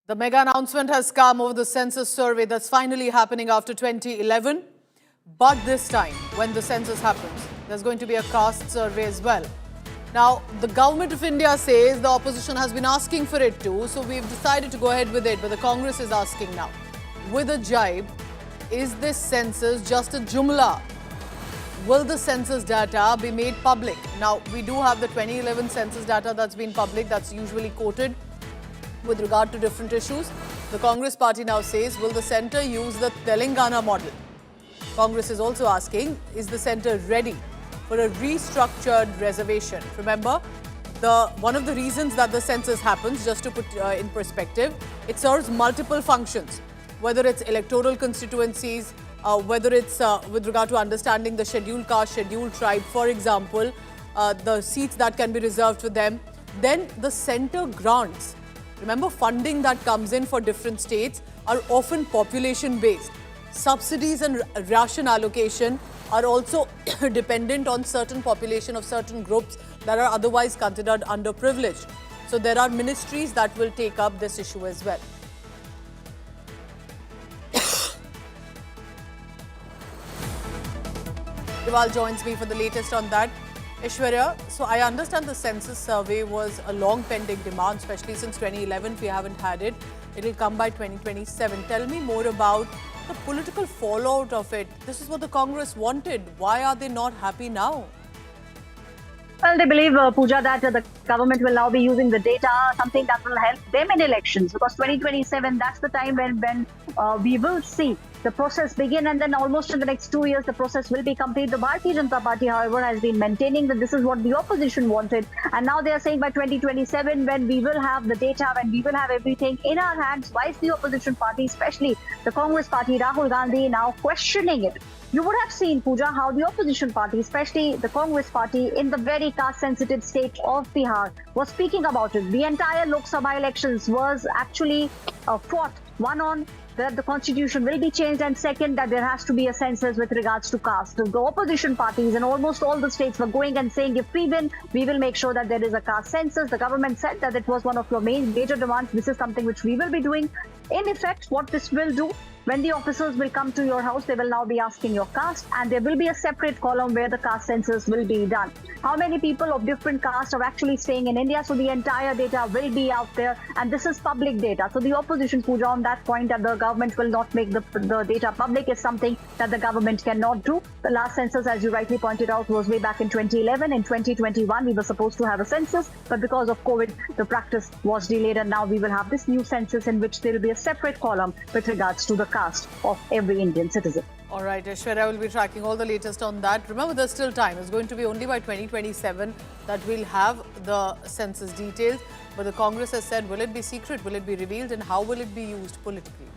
The mega announcement has come over the census survey that's finally happening after 2011. But this time, when the census happens, there's going to be a caste survey as well. Now, the government of India says the opposition has been asking for it too, so we've decided to go ahead with it. But the Congress is asking now, with a jibe, is this census just a jumla? Will the census data be made public? Now, we do have the 2011 census data that's been public, that's usually quoted with regard to different issues. The Congress party now says, will the centre use the Telangana model? Congress is also asking, is the centre ready for a restructured reservation? Remember, one of the reasons that the census happens, just to put in perspective, it serves multiple functions, whether it's electoral constituencies, whether it's with regard to understanding the scheduled caste, scheduled tribe, for example, the seats that can be reserved for them. Then the centre grants. Remember, funding that comes in for different states are often population-based. Subsidies and ration allocation are also dependent on certain population of certain groups that are otherwise considered underprivileged. So there are ministries that will take up this issue as well. Deval joins me for the latest on that. Aishwarya, so I understand the census survey was a long pending demand, especially since 2011 we haven't had it. It will come by 2027. Tell me more about the political fallout of it. This is what the Congress wanted. Why are they not happy now? Well, they believe, Pooja, that the government will now be using the data, something that will help them in elections, because 2027, that's the time when we will see the process begin, and then almost in the next 2 years, the process will be complete. The Bharatiya Janata Party, however, has been maintaining that this is what the opposition wanted. And now they are saying by 2027, when we will have the data, when we will have everything in our hands, why is the opposition party, especially the Congress party, Rahul Gandhi, now questioning it? You would have seen, Pooja, how the opposition party, especially the Congress party, in the very caste-sensitive state of Bihar, was speaking about it. The entire Lok Sabha elections was actually fought, one on that the constitution will be changed, and second, that there has to be a census with regards to caste. The opposition parties in almost all the states were going and saying, if we win, we will make sure that there is a caste census. The government said that it was one of your major demands. This is something which we will be doing. In effect, what this will do, when the officers will come to your house, they will now be asking your caste, and there will be a separate column where the caste census will be done. How many people of different castes are actually staying in India? So the entire data will be out there, and this is public data. So the opposition, Pooja, on that point that the government will not make the data public is something that the government cannot do. The last census, as you rightly pointed out, was way back in 2011. In 2021, we were supposed to have a census, but because of COVID, the practice was delayed, and now we will have this new census in which there will be a separate column with regards to the caste of every Indian citizen. All right, Aishwarya will be tracking all the latest on that. Remember, there's still time. It's going to be only by 2027 that we'll have the census details. But the Congress has said, will it be secret? Will it be revealed? And how will it be used politically?